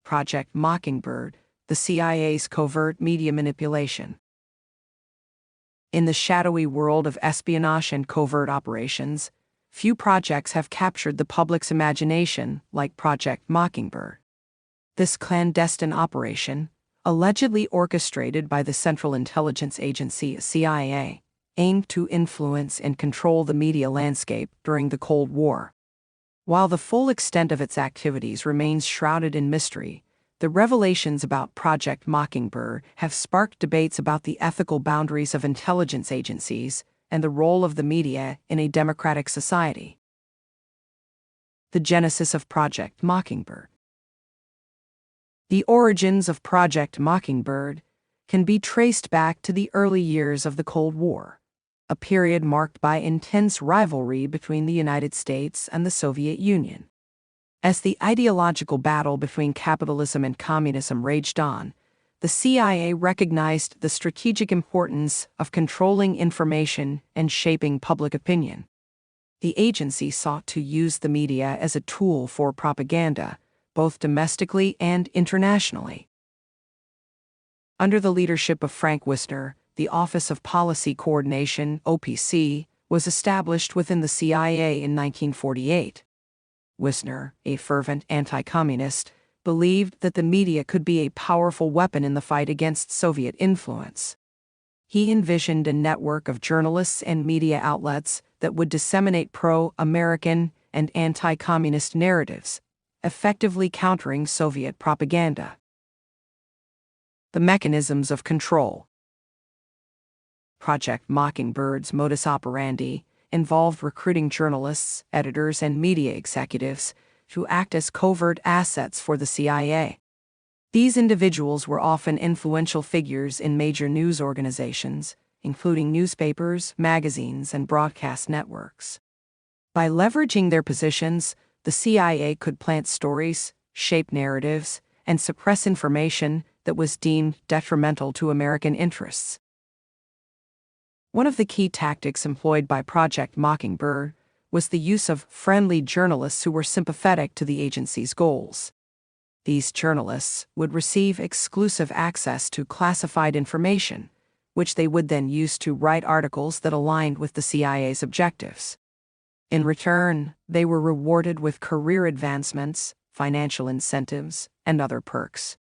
Project Mockingbird, the CIA's covert media manipulation. In the shadowy world of espionage and covert operations, few projects have captured the public's imagination like Project Mockingbird. This clandestine operation, allegedly orchestrated by the Central Intelligence Agency (CIA), aimed to influence and control the media landscape during the Cold War. While the full extent of its activities remains shrouded in mystery, the revelations about Project Mockingbird have sparked debates about the ethical boundaries of intelligence agencies and the role of the media in a democratic society. The genesis of Project Mockingbird. The origins of Project Mockingbird can be traced back to the early years of the Cold War, a period marked by intense rivalry between the United States and the Soviet Union. As the ideological battle between capitalism and communism raged on, the CIA recognized the strategic importance of controlling information and shaping public opinion. The agency sought to use the media as a tool for propaganda, both domestically and internationally. Under the leadership of Frank Wisner, the Office of Policy Coordination (OPC) was established within the CIA in 1948. Wisner, a fervent anti-communist, believed that the media could be a powerful weapon in the fight against Soviet influence. He envisioned a network of journalists and media outlets that would disseminate pro-American and anti-communist narratives, effectively countering Soviet propaganda. The mechanisms of control. Project Mockingbird's modus operandi involved recruiting journalists, editors, and media executives to act as covert assets for the CIA. These individuals were often influential figures in major news organizations, including newspapers, magazines, and broadcast networks. By leveraging their positions, the CIA could plant stories, shape narratives, and suppress information that was deemed detrimental to American interests. One of the key tactics employed by Project Mockingbird was the use of friendly journalists who were sympathetic to the agency's goals. These journalists would receive exclusive access to classified information, which they would then use to write articles that aligned with the CIA's objectives. In return, they were rewarded with career advancements, financial incentives, and other perks.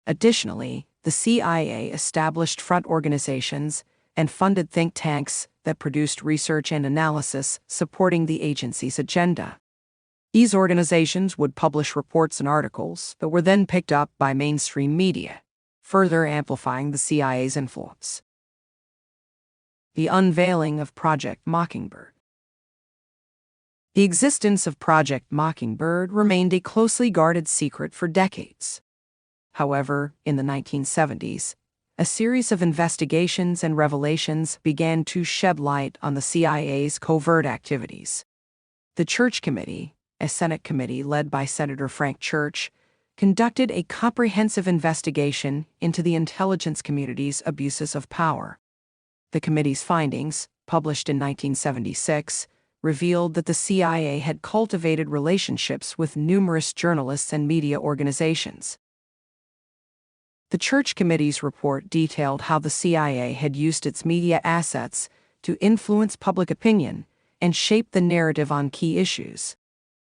Additionally, the CIA established front organizations and funded think tanks that produced research and analysis supporting the agency's agenda. These organizations would publish reports and articles that were then picked up by mainstream media, further amplifying the CIA's influence. The unveiling of Project Mockingbird. The existence of Project Mockingbird remained a closely guarded secret for decades. However, in the 1970s, a series of investigations and revelations began to shed light on the CIA's covert activities. The Church Committee, a Senate committee led by Senator Frank Church, conducted a comprehensive investigation into the intelligence community's abuses of power. The committee's findings, published in 1976, revealed that the CIA had cultivated relationships with numerous journalists and media organizations. The Church Committee's report detailed how the CIA had used its media assets to influence public opinion and shape the narrative on key issues.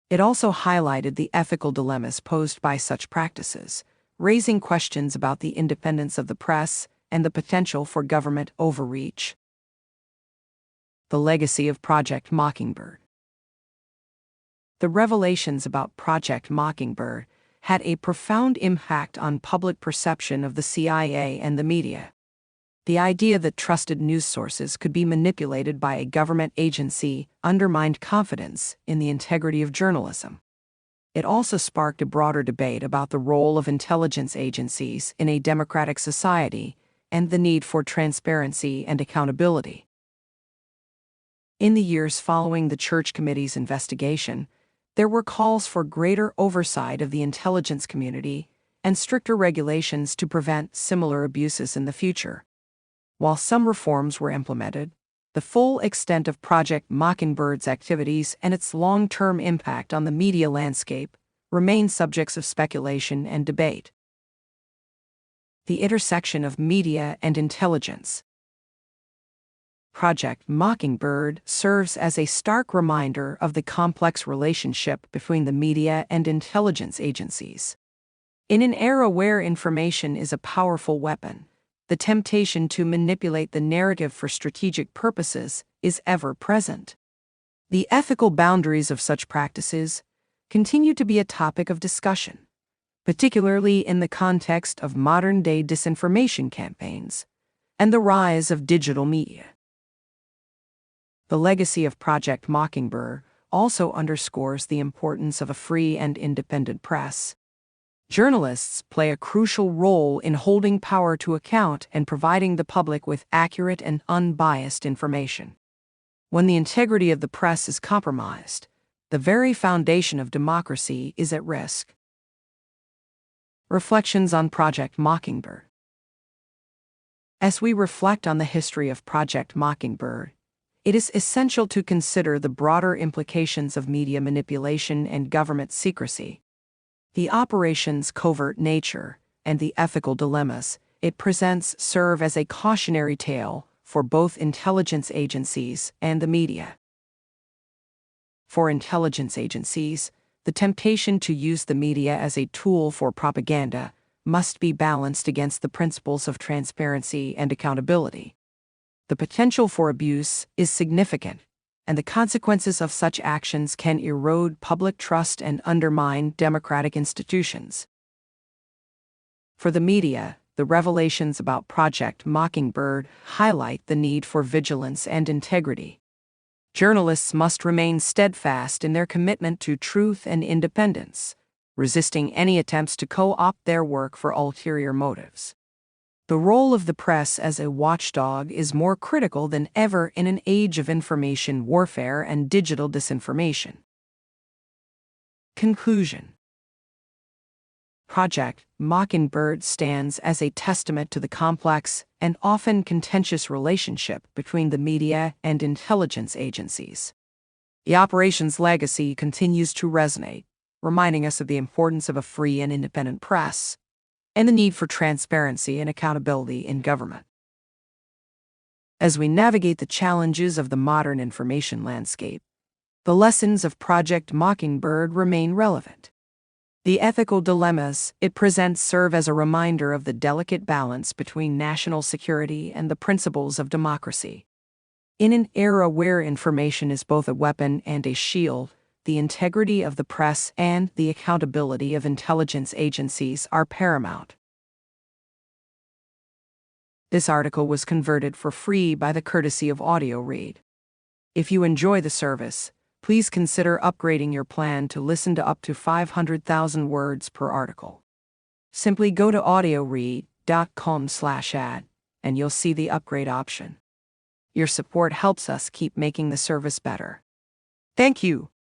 It also highlighted the ethical dilemmas posed by such practices, raising questions about the independence of the press and the potential for government overreach. The legacy of Project Mockingbird. The revelations about Project Mockingbird had a profound impact on public perception of the CIA and the media. The idea that trusted news sources could be manipulated by a government agency undermined confidence in the integrity of journalism. It also sparked a broader debate about the role of intelligence agencies in a democratic society and the need for transparency and accountability. In the years following the Church Committee's investigation, there were calls for greater oversight of the intelligence community and stricter regulations to prevent similar abuses in the future. While some reforms were implemented, the full extent of Project Mockingbird's activities and its long-term impact on the media landscape remain subjects of speculation and debate. The intersection of media and intelligence. Project Mockingbird serves as a stark reminder of the complex relationship between the media and intelligence agencies. In an era where information is a powerful weapon, the temptation to manipulate the narrative for strategic purposes is ever present. The ethical boundaries of such practices continue to be a topic of discussion, particularly in the context of modern-day disinformation campaigns and the rise of digital media. The legacy of Project Mockingbird also underscores the importance of a free and independent press. Journalists play a crucial role in holding power to account and providing the public with accurate and unbiased information. When the integrity of the press is compromised, the very foundation of democracy is at risk. Reflections on Project Mockingbird. As we reflect on the history of Project Mockingbird, it is essential to consider the broader implications of media manipulation and government secrecy. The operation's covert nature and the ethical dilemmas it presents serve as a cautionary tale for both intelligence agencies and the media. For intelligence agencies, the temptation to use the media as a tool for propaganda must be balanced against the principles of transparency and accountability. The potential for abuse is significant, and the consequences of such actions can erode public trust and undermine democratic institutions. For the media, the revelations about Project Mockingbird highlight the need for vigilance and integrity. Journalists must remain steadfast in their commitment to truth and independence, resisting any attempts to co-opt their work for ulterior motives. The role of the press as a watchdog is more critical than ever in an age of information warfare and digital disinformation. Conclusion. Project Mockingbird stands as a testament to the complex and often contentious relationship between the media and intelligence agencies. The operation's legacy continues to resonate, reminding us of the importance of a free and independent press and the need for transparency and accountability in government. As we navigate the challenges of the modern information landscape, the lessons of Project Mockingbird remain relevant. The ethical dilemmas it presents serve as a reminder of the delicate balance between national security and the principles of democracy. In an era where information is both a weapon and a shield, the integrity of the press and the accountability of intelligence agencies are paramount. This article was converted for free by the courtesy of Audio Read. If you enjoy the service, please consider upgrading your plan to listen to up to 500,000 words per article. Simply go to audioread.com/ad and you'll see the upgrade option. Your support helps us keep making the service better. Thank you.